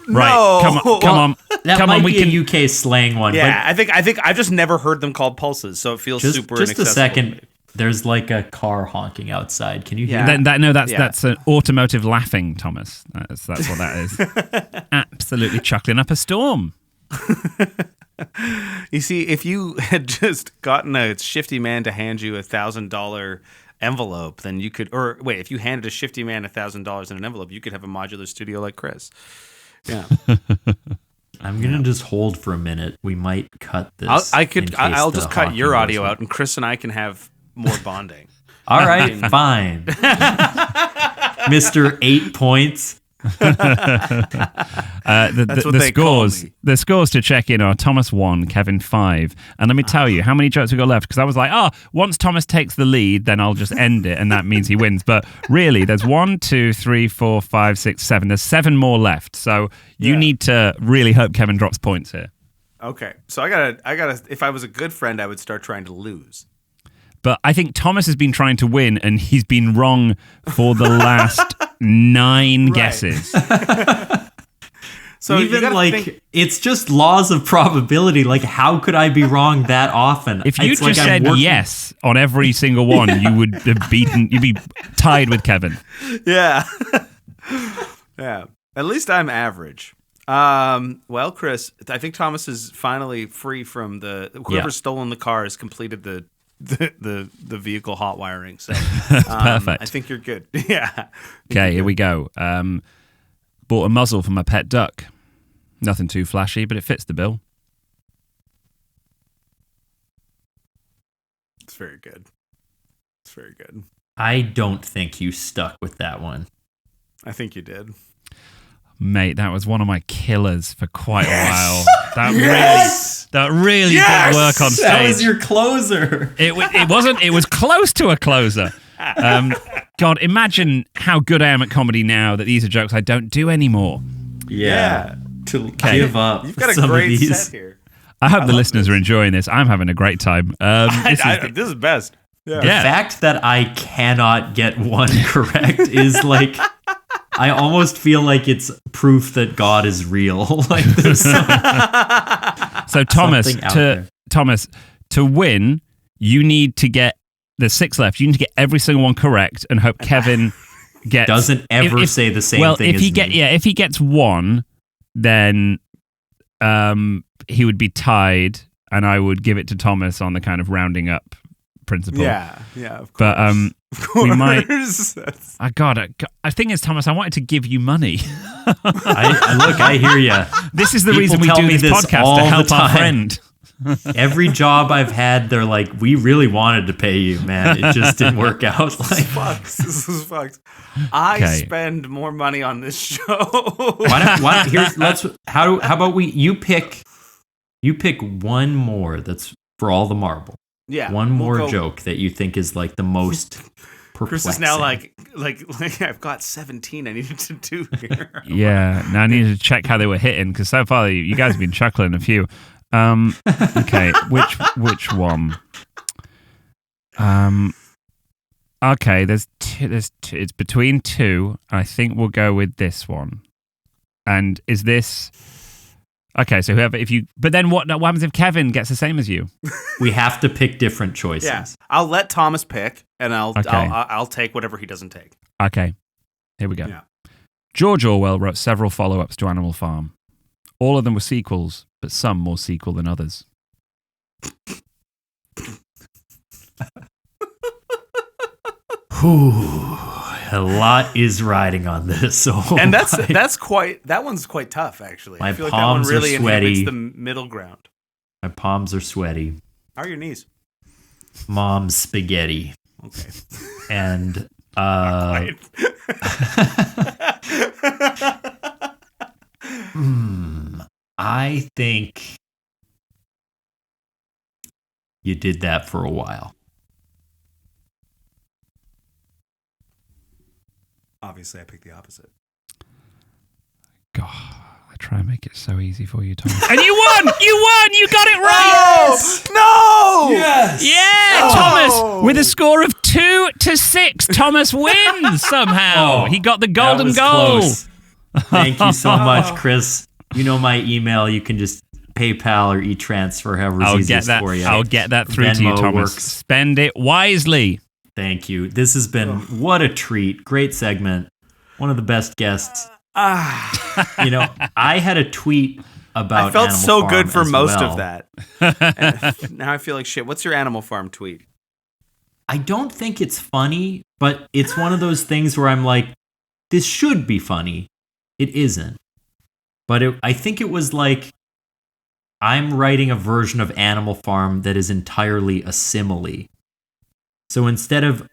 Right, no. come on. That might be a UK slang one. Yeah, I think I've just never heard them called pulses, so it feels super inaccessible. Just a second. There's like a car honking outside. Can you hear that? That's an automotive laughing, Thomas. That's what that is. Absolutely chuckling up a storm. You see, if you had just gotten a shifty man to hand you $1,000 envelope, then you could, or wait, if you handed a shifty man $1,000 in an envelope, you could have a modular studio like Chris. Yeah. I'm gonna just hold for a minute. We might cut this. I'll just cut hockey your audio goes out, and Chris and I can have more bonding. All right, fine. Mr. 8 points. That's what they call me. The scores to check in are Thomas 1, Kevin 5. And let me tell you how many jokes we got left, because I was like, once Thomas takes the lead, then I'll just end it, and that means he wins. But really, there's 1, 2, 3, 4, 5, 6, 7. There's 7 more left. So you need to really hope Kevin drops points here. Okay, so I gotta. If I was a good friend, I would start trying to lose. But I think Thomas has been trying to win, and he's been wrong for the last 9 guesses. So even it's just laws of probability. Like, how could I be wrong that often? If you just said yes on every single one, you would have beaten. You'd be tied with Kevin. Yeah, yeah. At least I'm average. Well, Chris, I think Thomas is finally free from whoever's stolen the car has completed the vehicle hot wiring. So perfect. I think you're good. Yeah. Okay, here we go. Bought a muzzle for my pet duck. Nothing too flashy, but it fits the bill. It's very good. It's very good. I don't think you stuck with that one. I think you did. Mate, that was one of my killers for quite a while. That really did work on stage. That was your closer. It wasn't. It was close to a closer. God, imagine how good I am at comedy now that these are jokes I don't do anymore. Yeah. To give up. You've got a some great of these. set here. I hope the listeners are enjoying this. I'm having a great time. This is best. Yeah. The fact that I cannot get one correct is like, I almost feel like it's proof that God is real. Like there's so Thomas, to win, you need to get the 6 left. You need to get every single one correct and hope Kevin gets doesn't ever say the same thing. If he gets 1, then he would be tied, and I would give it to Thomas on the kind of rounding up principle. Yeah, of course. But of course. we might. I think it's Thomas. I wanted to give you money. I hear you. This is the People reason we tell do me this podcast all to the help our time. friend. Every job I've had, they're like, we really wanted to pay you, man. It just didn't work out. This is fucked. I spend more how about you pick one more that's for all the marble. Yeah. One more joke that you think is like the most perplexing. Chris is now like I've got 17 I needed to do here. Yeah. Now I need to check how they were hitting, because so far you guys have been chuckling a few. Okay, which one? Okay, there's two, it's between 2. I think we'll go with this one. And is this okay? So but then what happens if Kevin gets the same as you? We have to pick different choices. Yeah, I'll let Thomas pick, and I'll take whatever he doesn't take. Okay, here we go. Yeah. George Orwell wrote several follow-ups to Animal Farm. All of them were sequels, but some more sequel than others. A lot is riding on this. And that one's quite tough, actually. My I feel like palms that one really are sweaty. inhibits the middle ground. My palms are sweaty. How are your knees? Mom's spaghetti. Okay. And I think you did that for a while. Obviously, I picked the opposite. God, I try and make it so easy for you, Thomas. And you won! You won! You got it right! Yes! No! Yes! Yeah! Thomas, with a score of 2-6, Thomas wins somehow. He got the golden goal. Close. Thank you so much, Chris. You know my email. You can just PayPal or e-transfer, however's easiest for you. I'll get that through to you, Thomas. Works. Spend it wisely. Thank you. This has been what a treat. Great segment. One of the best guests. I had a tweet about I felt Animal so Farm good for as most well. of that. And now I feel like shit. What's your Animal Farm tweet? I don't think it's funny, but it's one of those things where I'm like, this should be funny. It isn't. But I think it was like, I'm writing a version of Animal Farm that is entirely a simile. So instead of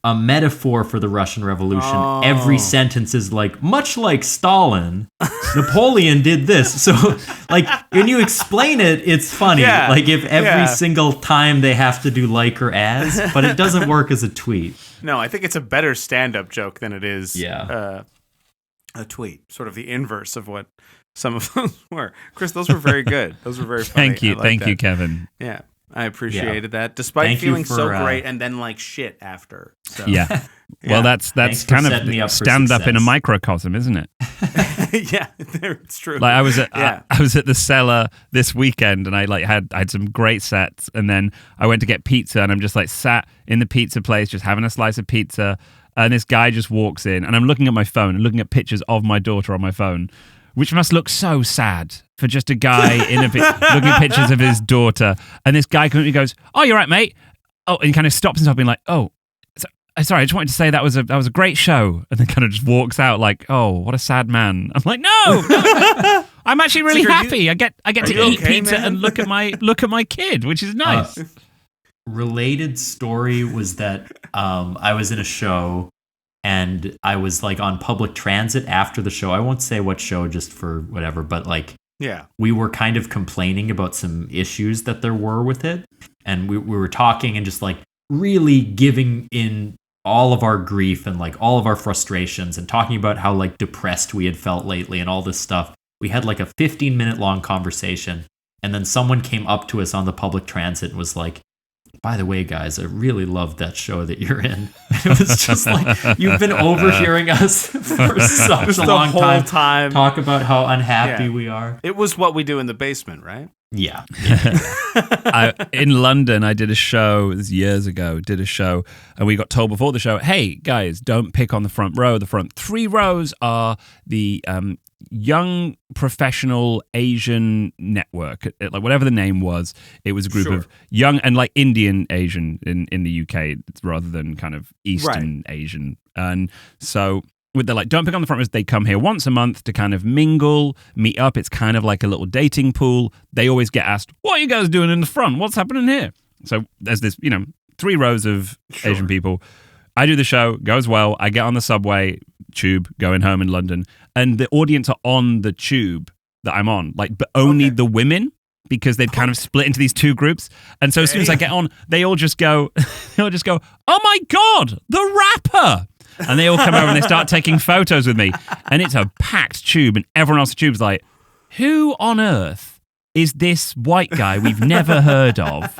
a metaphor for the Russian Revolution, every sentence is like, much like Stalin, Napoleon did this. So, like, when you explain it, it's funny. Yeah. Like, if every single time they have to do like or as, but it doesn't work as a tweet. No, I think it's a better stand-up joke than it is Yeah. A tweet. Sort of the inverse of what some of those were. Chris, those were very good. Those were very funny. Thank you. I like Thank that. you, Kevin. Yeah. I appreciated that, despite Thank you feeling so for, great and then like shit after. So. Yeah. Well, that's Thanks for kind setting me up of for stand up in a success. microcosm, isn't it? Yeah, it's true. Like I was at Yeah. I was at the Cellar this weekend, and I had some great sets, and then I went to get pizza, and I'm just like sat in the pizza place, just having a slice of pizza, and this guy just walks in, and I'm looking at my phone and looking at pictures of my daughter on my phone, which must look so sad for just a guy looking at pictures of his daughter, and this guy comes and goes, "Oh, you're right, mate." Oh, and he kind of stops himself, being like, "Oh, sorry, I just wanted to say that was a great show," and then kind of just walks out like, "Oh, what a sad man." I'm like, no. I'm actually really happy. I get to eat okay, pizza man? and look at my kid, which is nice. Related story was that I was in a show and I was like on public transit after the show. I won't say what show just for whatever, but like we were kind of complaining about some issues that there were with it. And we were talking and just like really giving in all of our grief and like all of our frustrations and talking about how like depressed we had felt lately and all this stuff. We had like a 15-minute long conversation. And then someone came up to us on the public transit and was like, "By the way, guys, I really loved that show that you're in." It was just like, you've been overhearing us for such a long time talk about how unhappy we are. It was what we do in the basement, right? Yeah. In London, I did a show, this was years ago, and we got told before the show, "Hey, guys, don't pick on the front row. The front 3 rows are the Young Professional Asian Network," like whatever the name was. It was a group of young and like Indian Asian in the UK rather than kind of Eastern Asian. And so they're like, "Don't pick on the front rows." They come here once a month to kind of mingle, meet up. It's kind of like a little dating pool. They always get asked, "What are you guys doing in the front? What's happening here?" So there's this, 3 rows of Asian people. I do the show, goes well. I get on the subway, tube, going home in London, and the audience are on the tube that I'm on, like, but only the women, because they'd kind of split into these 2 groups. And so as soon as I get on, they all just go, "Oh my God, the rapper!" And they all come over and they start taking photos with me. And it's a packed tube, and everyone else in the tube's like, "Who on earth is this white guy we've never heard of,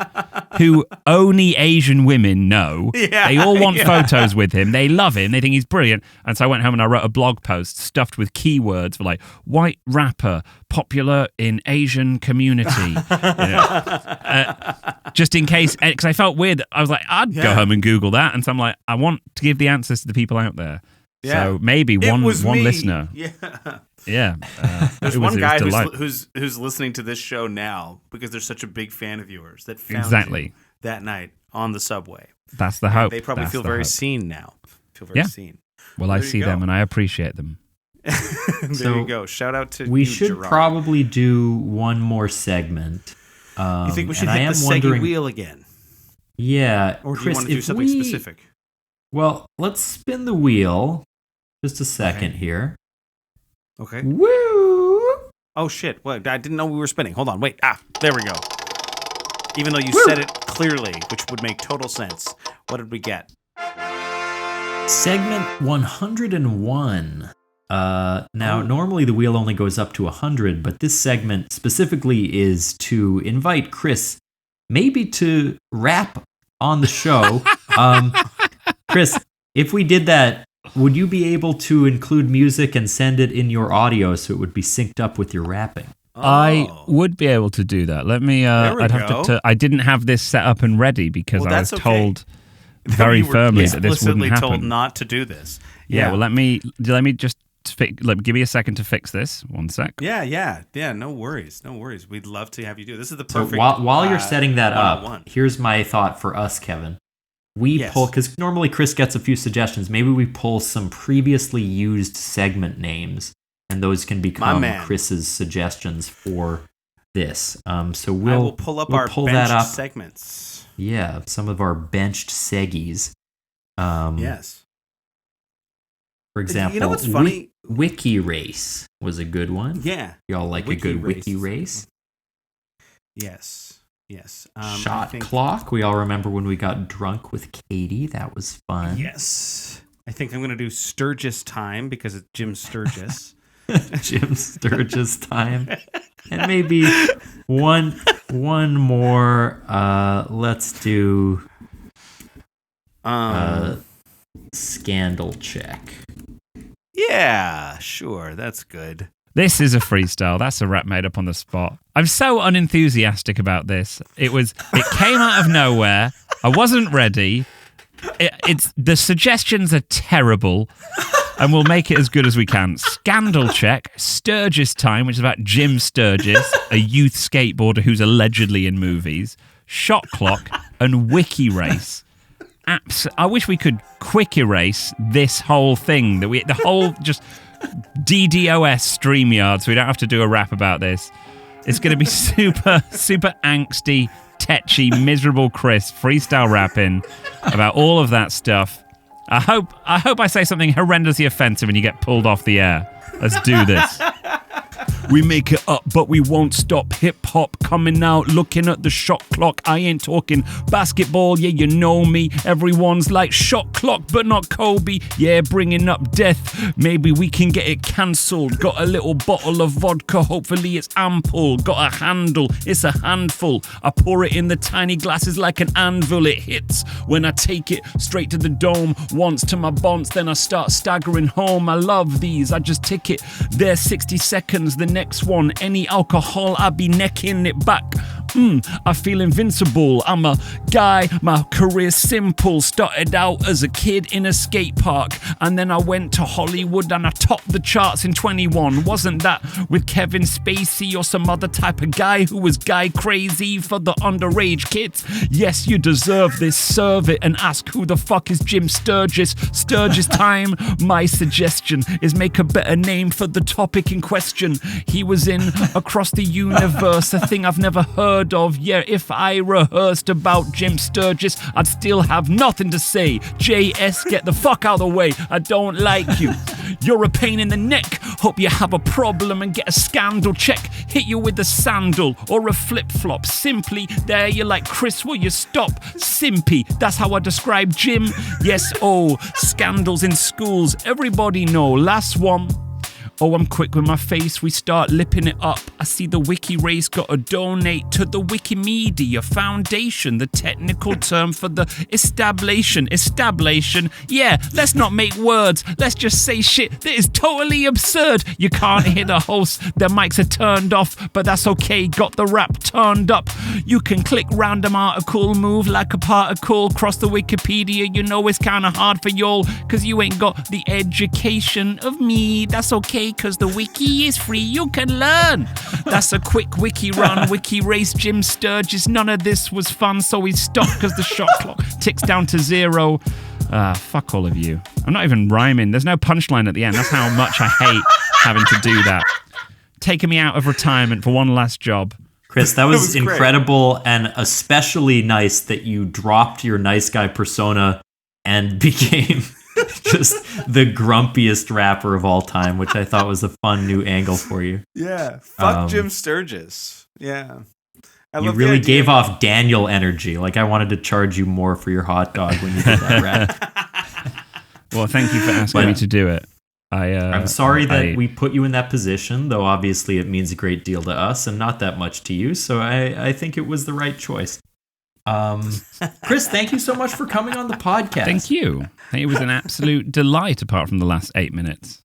who only Asian women know?" They all want photos with him. They love him. They think he's brilliant. And so I went home and I wrote a blog post stuffed with keywords for like white rapper, popular in Asian community. Just in case, because I felt weird. I was like, I'd go home and Google that. And so I'm like, I want to give the answers to the people out there. So maybe one listener. Yeah. There's one guy who's listening to this show now because they're such a big fan of yours that found you that night on the subway. That's the hope. They probably feel very seen now. Seen. Well, I see them and I appreciate them. There you go. Shout out to we you, should Gerard. probably do one more segment. You think we should hit the Seggy wheel again? Yeah. Or do Chris, you want to do something specific? Well, let's spin the wheel. Just a second here. Okay. Woo! Oh, shit. What? I didn't know we were spinning. Hold on. Wait. There we go. Even though you said it clearly, which would make total sense. What did we get? Segment 101. Normally the wheel only goes up to 100, but this segment specifically is to invite Chris maybe to rap on the show. Chris, if we did that, would you be able to include music and send it in your audio so it would be synced up with your rapping? I would be able to do that. Let me. I'd have to. I didn't have this set up and ready because I was told very firmly that this wouldn't happen. Explicitly told not to do this. Yeah. Well, let me just give me a second to fix this. 1 sec. Yeah. No worries. We'd love to have you do it. This is the perfect. So while you're setting that up, here's my thought for us, Kevin. we pull, because normally Chris gets a few suggestions. Maybe we pull some previously used segment names, and those can become Chris's suggestions for this. So we'll pull up we'll our pull benched that up. segments. Yeah, some of our benched seggies. Yes. For example, you know what's funny? Wiki race was a good one. Yeah. Y'all like a good wiki race? Yes. Yes. Shot clock. We all remember when we got drunk with Katie. That was fun. Yes. I think I'm going to do Sturgis time because it's Jim Sturgis. Jim Sturgis time. And maybe one more. Let's do scandal check. Yeah, sure. That's good. This is a freestyle. That's a rap made up on the spot. I'm so unenthusiastic about this. It came out of nowhere. I wasn't ready. It's the suggestions are terrible, and we'll make it as good as we can. Scandal check, Sturgis time, which is about Jim Sturgis, a youth skateboarder who's allegedly in movies. Shot clock and wiki race. I wish we could quick erase this whole thing the whole just DDoS StreamYard, so we don't have to do a rap about this. It's going to be super angsty, tetchy, miserable Chris freestyle rapping about all of that stuff. I hope I say something horrendously offensive and you get pulled off the air. Let's do this. We make it up, but we won't stop. Hip-hop coming out, looking at the shot clock. I ain't talking basketball, yeah, you know me. Everyone's like shot clock, but not Kobe. Yeah, bringing up death. Maybe we can get it cancelled. Got a little bottle of vodka, hopefully it's ample. Got a handle, it's a handful. I pour it in the tiny glasses like an anvil. It hits when I take it straight to the dome. Once to my bonds, then I start staggering home. I love these, I just tick it. There's 60 seconds, the next one, any alcohol, I be necking it back. I feel invincible. I'm a guy, my career's simple. Started out as a kid in a skate park, and then I went to Hollywood and I topped the charts in 21. Wasn't that with Kevin Spacey or some other type of guy who was guy crazy for the underage kids? Yes, you deserve this, serve it and ask who the fuck is Jim Sturgis. Sturgis time. My suggestion is make a better name for the topic in question. He was in Across the Universe, a thing I've never heard of. Yeah, if I rehearsed about Jim Sturgis, I'd still have nothing to say. JS, get the fuck out of the way. I don't like you. You're a pain in the neck. Hope you have a problem and get a scandal check. Hit you with a sandal or a flip-flop. Simply, there you're like, Chris, will you stop? Simpy, that's how I describe Jim. Yes, scandals in schools. Everybody know. Last one. I'm quick with my face, we start lipping it up. I see the wiki race gotta donate to the Wikimedia Foundation, the technical term for the establishment. Yeah, let's not make words, let's just say shit that is totally absurd. You can't hear the host, their mics are turned off, but that's okay, got the rap turned up. You can click random article, move like a particle, cross the Wikipedia, you know it's kinda hard for y'all, cause you ain't got the education of me. That's okay, cause the wiki is free, you can learn. That's a quick wiki run, wiki race, Jim Sturgis. None of this was fun, so we stopped cause the shot clock ticks down to 0. Fuck all of you. I'm not even rhyming. There's no punchline at the end. That's how much I hate having to do that. Taking me out of retirement for one last job. Chris, that was incredible, and especially nice that you dropped your nice guy persona and became just the grumpiest rapper of all time, which I thought was a fun new angle for you. Yeah. Fuck Jim Sturgis. Yeah. You really gave off Daniel energy. Like, I wanted to charge you more for your hot dog when you did that rap. Well, thank you for asking me to do it. I'm sorry that we put you in that position, though obviously it means a great deal to us and not that much to you. So I think it was the right choice. Chris, thank you so much for coming on the podcast. Thank you. It was an absolute delight, apart from the last 8 minutes.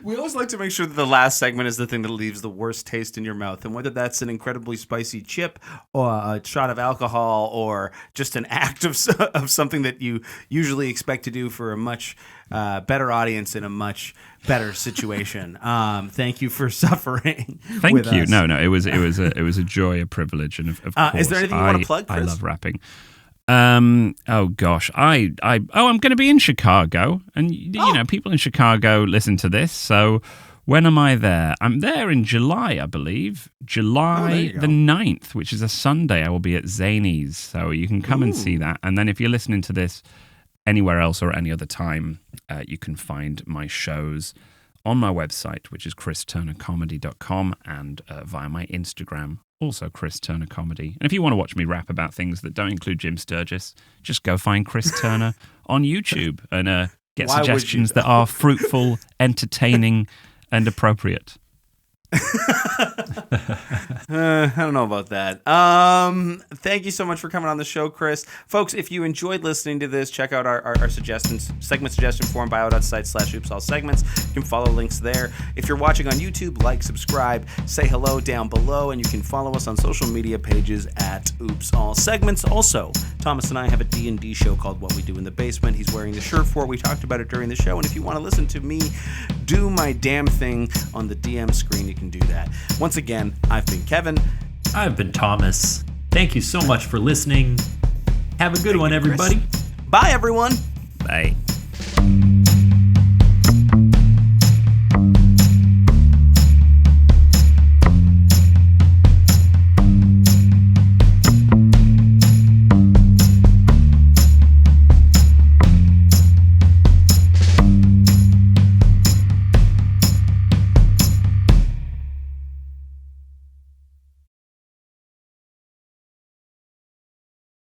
We always like to make sure that the last segment is the thing that leaves the worst taste in your mouth. And whether that's an incredibly spicy chip or a shot of alcohol or just an act of something that you usually expect to do for a much better audience in a much better situation. Thank you for suffering. Thank you. Us. No, it was a joy, a privilege, and of course, is there anything you want to plug, Chris? I love rapping. Oh gosh, I'm going to be in Chicago, and you know, people in Chicago listen to this. So when am I there? I'm there in July, I believe, July the 9th, which is a Sunday. I will be at Zanies, so you can come and see that. And then if you're listening to this anywhere else or any other time, you can find my shows on my website, which is christurnercomedy.com, and via my Instagram, also Chris Turner Comedy. And if you want to watch me rap about things that don't include Jim Sturgis, just go find Chris Turner on YouTube and get suggestions that are fruitful, entertaining, and appropriate. I don't know about that. Thank you so much for coming on the show, Chris. Folks, if you enjoyed listening to this, check out our suggestions, segment suggestion form, bio.site/oopsallsegments. You can follow links there. If you're watching on YouTube, like, subscribe, say hello down below, and you can follow us on social media pages at Oops All Segments. Also, Thomas and I have a D&D show called What We Do in the Basement. He's wearing the shirt for it. We talked about it during the show, and if you want to listen to me do my damn thing on the DM screen, you can do that. Once again, I've been Kevin. I've been Thomas. Thank you so much for listening. Have a good one, everybody. Bye, everyone. Bye.